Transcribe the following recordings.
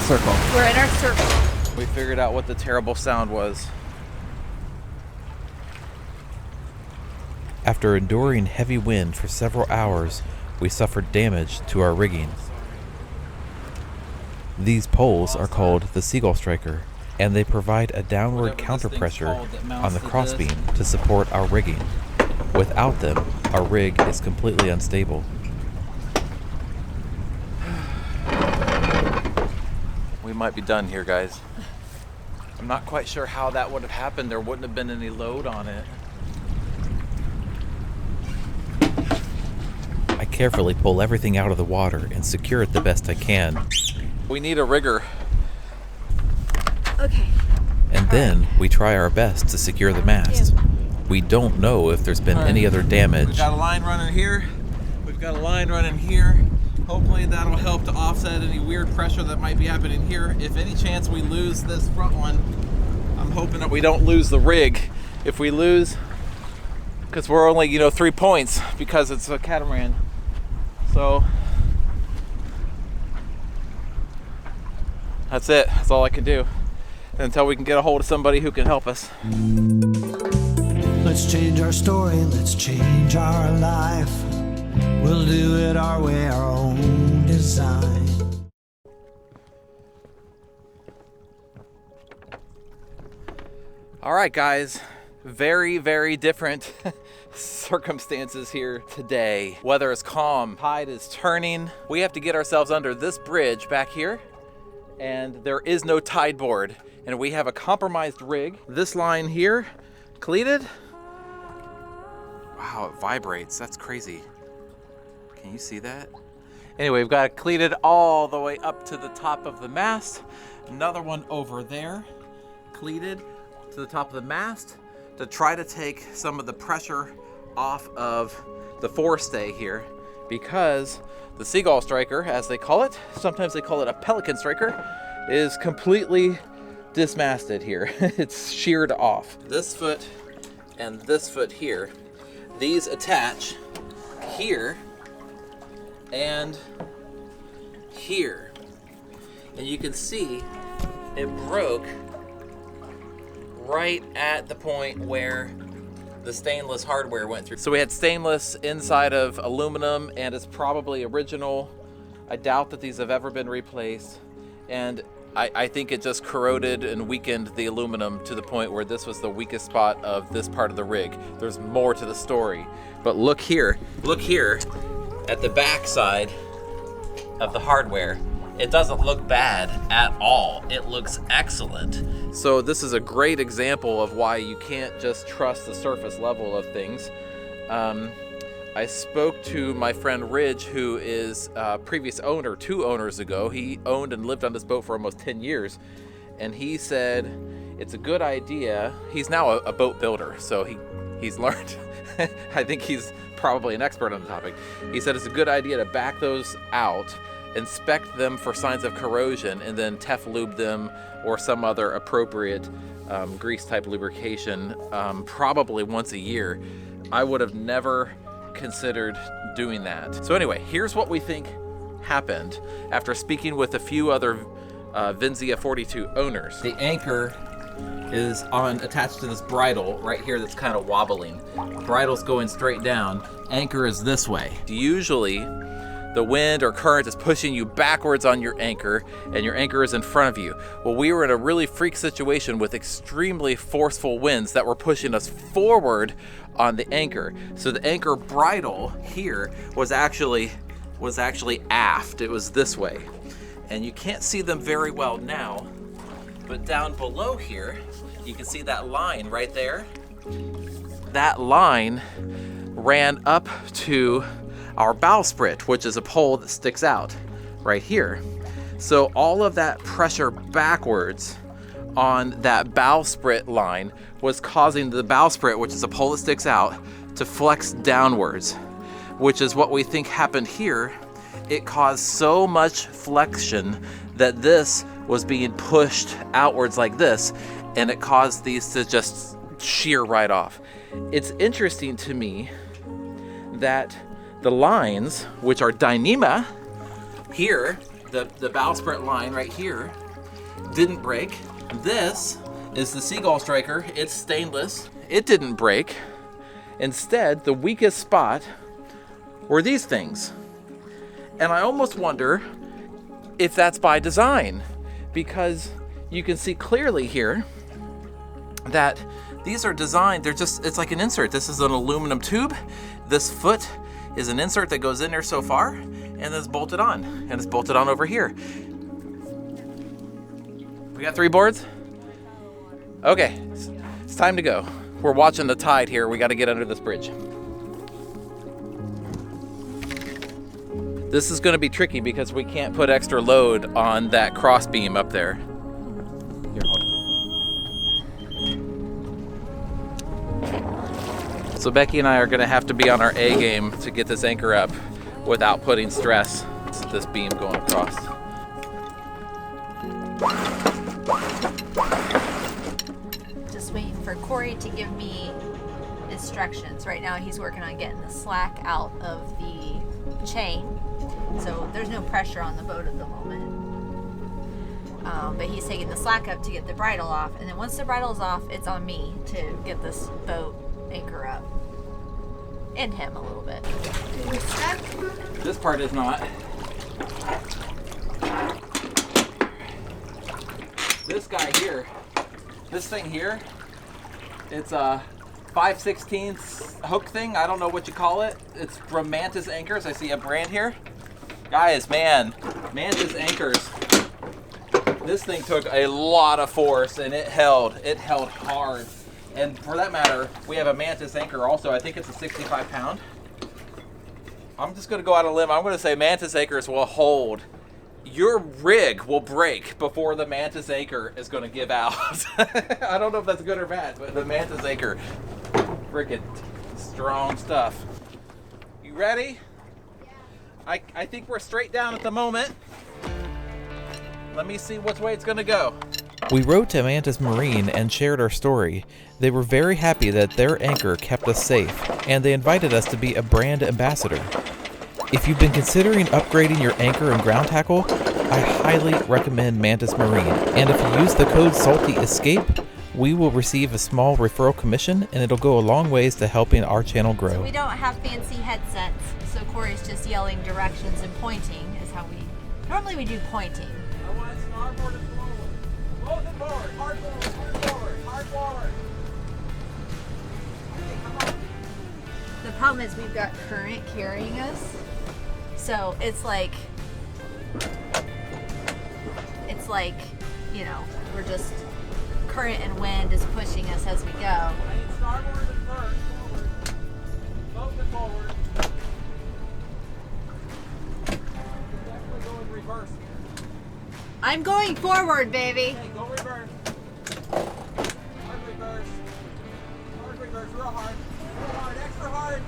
circle. We're in our circle. We figured out what the terrible sound was. After enduring heavy wind for several hours, we suffered damage to our rigging. These poles are called the Seagull Striker, and they provide a downward counterpressure on the crossbeam to support our rigging. Without them, our rig is completely unstable. We might be done here, guys. I'm not quite sure how that would have happened. There wouldn't have been any load on it. I carefully pull everything out of the water and secure it the best I can. We need a rigger. Okay. And then we try our best to secure the mast. We don't know if there's been any other damage. We've got a line running here. We've got a line running here. Hopefully that'll help to offset any weird pressure that might be happening here. If any chance we lose this front one, I'm hoping that we don't lose the rig. If we lose, because we're only, 3 points because it's a catamaran. So that's it. That's all I can do until we can get a hold of somebody who can help us. Let's change our story, let's change our life. We'll do it our way, our own design. All right, guys, very, very different circumstances here today. Weather is calm, tide is turning. We have to get ourselves under this bridge back here, and there is no tide board, and we have a compromised rig. This line here, cleated. Wow, it vibrates. That's crazy. Can you see that? Anyway, we've got it cleated all the way up to the top of the mast. Another one over there, cleated to the top of the mast to try to take some of the pressure off of the forestay here, because the Seagull Striker, as they call it, sometimes they call it a Pelican Striker, is completely dismasted here. It's sheared off. This foot and this foot here, these attach here and here, and you can see it broke right at the point where the stainless hardware went through. So we had stainless inside of aluminum, and it's probably original. I doubt that these have ever been replaced, and I think it just corroded and weakened the aluminum to the point where this was the weakest spot of this part of the rig. There's more to the story, but look here at the back side of the hardware. It doesn't look bad at all. It looks excellent. So this is a great example of why you can't just trust the surface level of things. I spoke to my friend Ridge, who is a previous owner 2 owners ago. He owned and lived on this boat for almost 10 years. And he said, it's a good idea. He's now a boat builder, so he's learned. I think he's probably an expert on the topic. He said it's a good idea to back those out, inspect them for signs of corrosion, and then Teflube them or some other appropriate grease type lubrication, probably once a year. I would have never considered doing that. So anyway, here's what we think happened after speaking with a few other Vinzia 42 owners. The anchor is attached to this bridle right here that's kind of wobbling. Bridle's going straight down. Anchor is this way. Usually the wind or current is pushing you backwards on your anchor, and your anchor is in front of you. Well, we were in a really freak situation with extremely forceful winds that were pushing us forward on the anchor. So the anchor bridle here was actually aft. It was this way. And you can't see them very well now, but down below here, you can see that line right there. That line ran up to our bowsprit, which is a pole that sticks out right here. So all of that pressure backwards on that bowsprit line was causing the bowsprit, which is a pole that sticks out, to flex downwards, which is what we think happened here. It caused so much flexion that this was being pushed outwards like this, and it caused these to just shear right off. It's interesting to me that the lines, which are Dyneema here, The bowsprit line right here didn't break. This is the Seagull Striker. It's stainless. It didn't break. Instead, the weakest spot were these things. And I almost wonder if that's by design, because you can see clearly here that these are designed, it's like an insert. This is an aluminum tube. This foot is an insert that goes in there so far, and it's bolted on, and it's bolted on over here. We got 3 boards? Okay, it's time to go. We're watching the tide here. We got to get under this bridge. This is going to be tricky because we can't put extra load on that cross beam up there. Here, hold on. So Becky and I are going to have to be on our A game to get this anchor up without putting stress to this beam going across. Just waiting for Corey to give me instructions. Right now he's working on getting the slack out of the chain, so there's no pressure on the boat at the moment. But he's taking the slack up to get the bridle off, and then once the bridle's off, it's on me to get this boat anchor up. And him a little bit. This part is not. This guy here, this thing here, it's a 5/16 hook thing. I don't know what you call it. It's from Mantis Anchors. I see a brand here. Guys, man, Mantis Anchors. This thing took a lot of force and it held hard. And for that matter, we have a Mantis anchor also. I think it's a 65 pound. I'm just gonna go out on a limb. I'm gonna say Mantis anchors will hold. Your rig will break before the Mantis anchor is gonna give out. I don't know if that's good or bad, but the Mantis anchor, freaking strong stuff. You ready? Yeah. I think we're straight down at the moment. Let me see which way it's gonna go. We wrote to Mantis Marine and shared our story. They were very happy that their anchor kept us safe, and they invited us to be a brand ambassador. If you've been considering upgrading your anchor and ground tackle, I highly recommend Mantis Marine. And if you use the code SALTYESCAPE, we will receive a small referral commission, and it'll go a long ways to helping our channel grow. So we don't have fancy headsets, so Corey's just yelling directions and pointing is how we... Normally we do pointing. I want starboard and forward. Both and forward. Hard forward, hard forward, hard forward. Okay, come on. The problem is we've got current carrying us, so it's like, you know, we're just, current and wind is pushing us as we go. I need starboard and first, forward. Both and forward. Definitely go in reverse here. I'm going forward, baby. Okay, go reverse. Hard reverse. Hard reverse, real hard. Real hard, extra hard.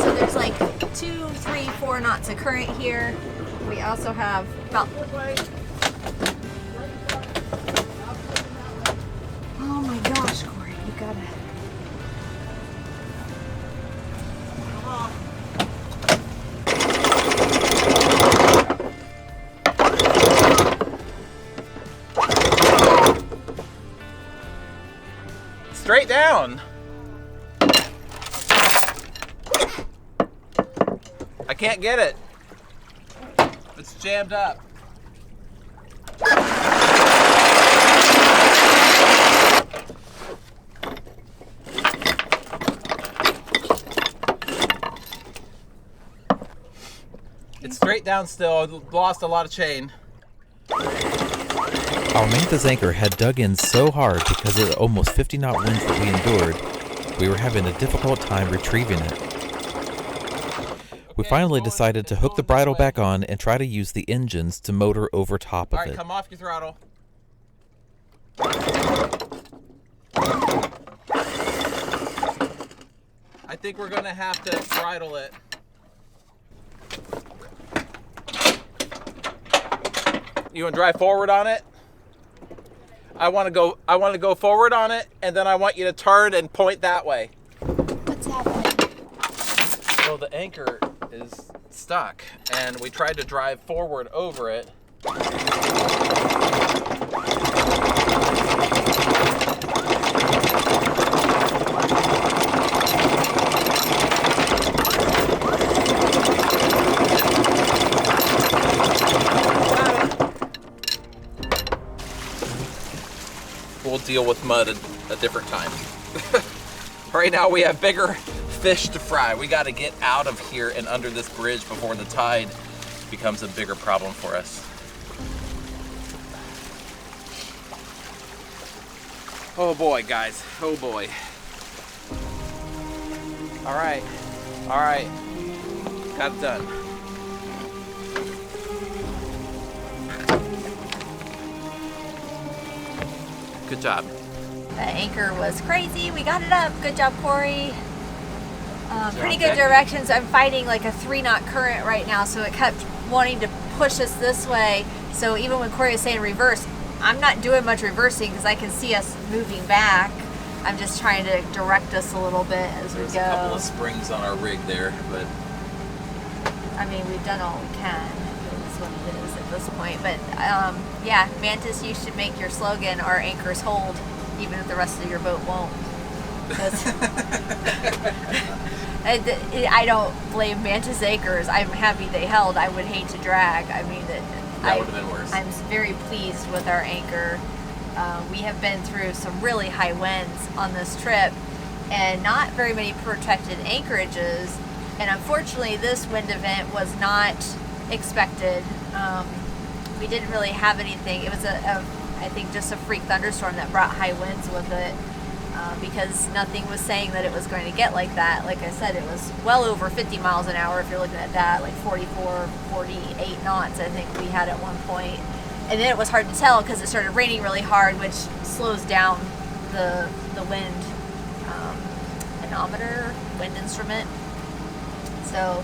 So there's like 2, 3, 4 knots of current here. We also have about... Oh my gosh, Corey, you gotta... Straight down. I can't get it. It's jammed up. It's straight down still. Lost a lot of chain. Our Mantis anchor had dug in so hard because of the almost 50 knot winds that we endured, we were having a difficult time retrieving it. We finally decided to hook the bridle back on and try to use the engines to motor over top of All right, it. come off your throttle. I think we're gonna have to bridle it. You wanna drive forward on it? I want to go forward on it, and then I want you to turn and point that way. What's happening? So the anchor is stuck, and we tried to drive forward over it. We'll deal with mud a different time. Right now we have bigger fish to fry. We got to get out of here and under this bridge before the tide becomes a bigger problem for us. Oh boy, guys. Oh boy. All right. All right. Got it done. Good job. The anchor was crazy. We got it up. Good job, Corey. Pretty good Okay. directions. I'm fighting like a 3-knot current right now, so it kept wanting to push us this way. So even when Corey was saying reverse, I'm not doing much reversing because I can see us moving back. I'm just trying to direct us a little bit as There's we a couple go. of springs on our rig there, but I mean, we've done all we can. That's what it is at this point. But yeah, Mantis, you should make your slogan, "Our anchors hold, even if the rest of your boat won't." I don't blame Mantis Anchors. I'm happy they held. I would hate to drag. I mean, that would have been worse. I'm very pleased with our anchor. We have been through some really high winds on this trip and not very many protected anchorages. And unfortunately, this wind event was not expected. We didn't really have anything. It was I think just a freak thunderstorm that brought high winds with it, because nothing was saying that it was going to get like that. Like I said, it was well over 50 miles an hour if you're looking at that, like 44, 48 knots I think we had at one point. And then it was hard to tell because it started raining really hard, which slows down the wind manometer, wind instrument. So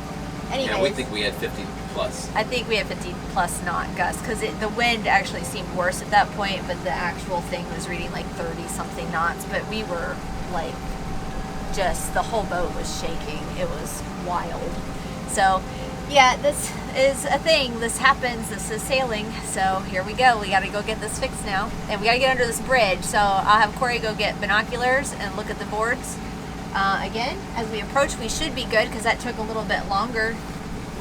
anyways, yeah, we think we had 50 plus. I think we had 50 plus knot gusts because the wind actually seemed worse at that point, but the actual thing was reading like 30 something knots. But we were like, just the whole boat was shaking. It was wild. So yeah, this is a thing. This happens. This is sailing. So here we go. We got to go get this fixed now, and we got to get under this bridge. So I'll have Corey go get binoculars and look at the boards. Again, as we approach, we should be good because that took a little bit longer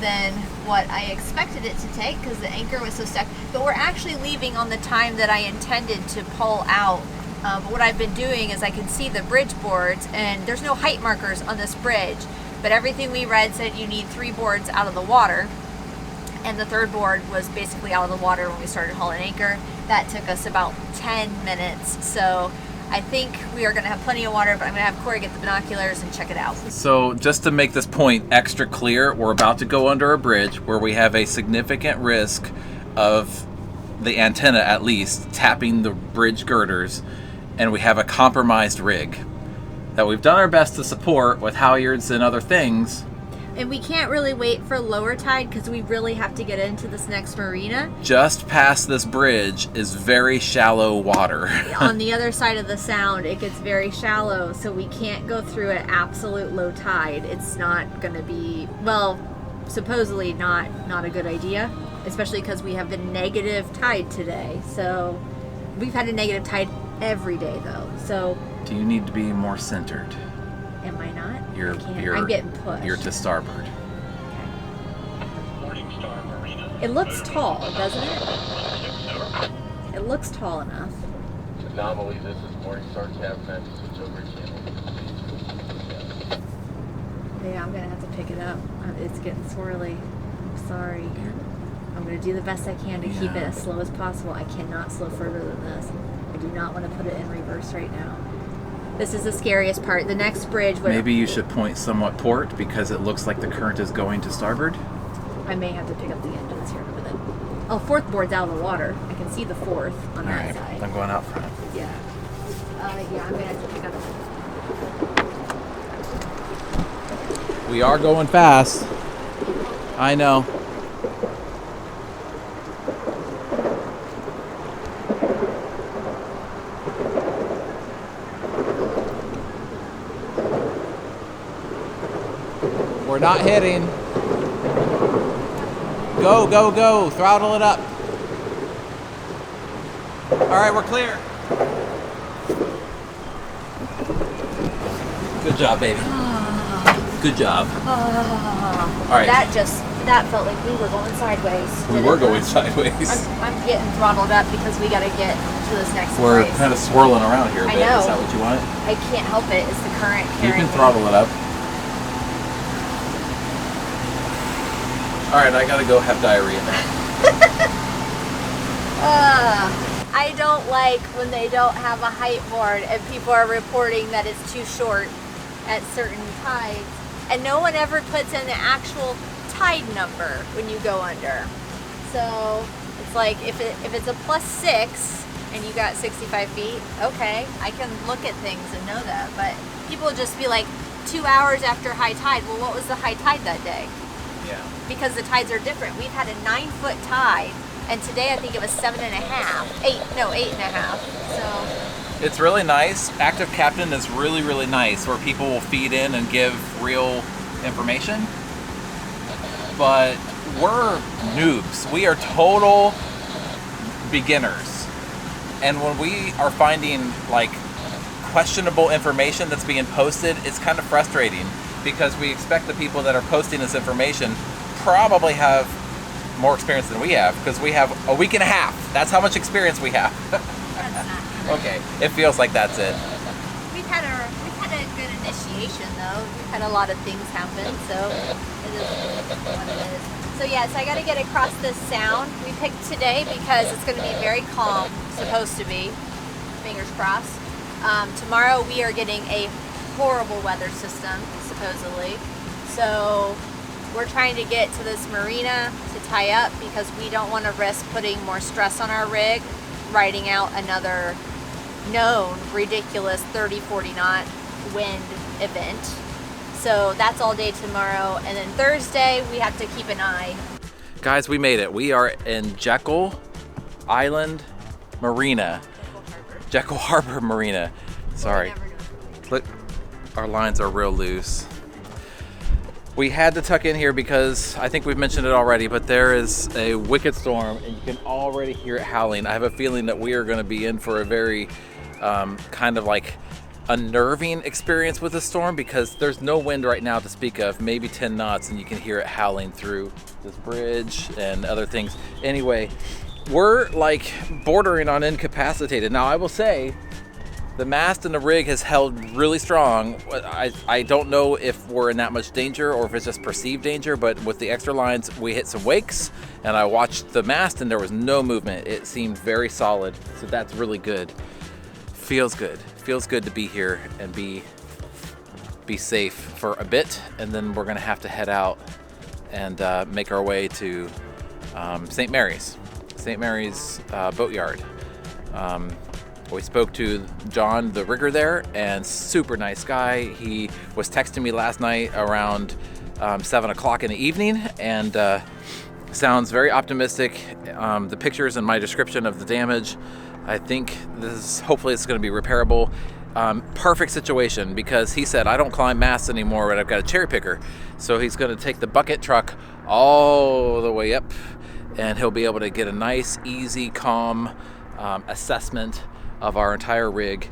than what I expected it to take because the anchor was so stuck. But we're actually leaving on the time that I intended to pull out. But what I've been doing is I can see the bridge boards, and there's no height markers on this bridge. But everything we read said you need 3 boards out of the water. And the 3rd board was basically out of the water when we started hauling anchor. That took us about 10 minutes. So I think we are going to have plenty of water, but I'm going to have Corey get the binoculars and check it out. So just to make this point extra clear, we're about to go under a bridge where we have a significant risk of the antenna at least tapping the bridge girders, and we have a compromised rig that we've done our best to support with halyards and other things. And we can't really wait for lower tide because we really have to get into this next marina. Just past this bridge is very shallow water. On the other side of the sound, it gets very shallow, so we can't go through at absolute low tide. It's not going to be, well, supposedly not a good idea, especially because we have the negative tide today. So we've had a negative tide every day, though. So Do you need to be more centered? am I not? You're, I can't. you're, I'm getting pushed. You're to starboard. It looks tall, doesn't it? It looks tall enough. Anomaly, this is Morningstar Catamaran, switch over channel. Yeah, I'm gonna have to pick it up. It's getting swirly. I'm sorry. I'm gonna do the best I can to keep it as slow as possible. I cannot slow further than this. I do not want to put it in reverse right now. This is the scariest part. The next bridge would... Maybe you should point somewhat port because it looks like the current is going to starboard. I may have to pick up the engines here in a minute. Oh, 4th board's out of the water. I can see the 4th on that Alright, side. I'm going out front. Yeah. Yeah, I'm gonna have to pick up. We are going fast. I know. We're not hitting. Go, go, go. Throttle it up. All right, we're clear. Good job, baby. Good job. All right. That felt like we were going sideways. We were going sideways. I'm getting throttled up because we got to get to this next We're place. kind of swirling around here a I bit. know. Is that what you want? I can't help it. It's the current You carrying can me. throttle it up. All right, I gotta go have diarrhea now. I don't like when they don't have a height board and people are reporting that it's too short at certain tides, and no one ever puts in the actual tide number when you go under. So it's like if it's a +6 and you got 65 feet, okay, I can look at things and know that. But people will just be like 2 hours after high tide. Well, what was the high tide that day? Yeah. Because the tides are different. We've had a 9-foot tide, and today I think it was 7.5, 8.5. So It's really nice. Active Captain is really, really nice, where people will feed in and give real information. But we're noobs. We are total beginners. And when we are finding like questionable information that's being posted, it's kind of frustrating because we expect the people that are posting this information probably have more experience than we have, because we have a week and a half. That's how much experience we have. that's not. Okay, it feels like that's it. We've had a good initiation though. We've had a lot of things happen, so it is what it is. So yes, I got to get across this sound. We picked today because it's going to be very calm. Supposed to be. Fingers crossed. Tomorrow we are getting a horrible weather system, supposedly. So we're trying to get to this marina to tie up because we don't want to risk putting more stress on our rig, riding out another known ridiculous 30-40 knot wind event. So that's all day tomorrow, and then Thursday we have to keep an eye. Guys, we made it. We are in Jekyll Island Marina. Jekyll Harbor Marina. Sorry. Look, our lines are real loose. We had to tuck in here because I think we've mentioned it already, but there is a wicked storm and you can already hear it howling. I have a feeling that we are going to be in for a very kind of like unnerving experience with the storm, because there's no wind right now to speak of, maybe 10 knots, and you can hear it howling through this bridge and other things. Anyway, we're like bordering on incapacitated. Now I will say the mast and the rig has held really strong. I don't know if we're in that much danger or if it's just perceived danger, but with the extra lines, we hit some wakes and I watched the mast and there was no movement. It seemed very solid, so that's really good. Feels good. Feels good to be here and be safe for a bit, and then we're gonna have to head out and make our way to St. Mary's boatyard. We spoke to John, the rigger there, and super nice guy. He was texting me last night around 7 o'clock in the evening, and sounds very optimistic. The pictures and my description of the damage, I think hopefully it's going to be repairable. Perfect situation, because he said, I don't climb masts anymore, but I've got a cherry picker. So he's going to take the bucket truck all the way up, and he'll be able to get a nice, easy, calm assessment of our entire rig,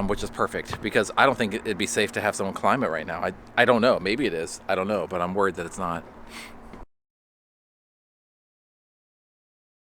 which is perfect, because I don't think it'd be safe to have someone climb it right now. I don't know. Maybe it is. I don't know, but I'm worried that it's not.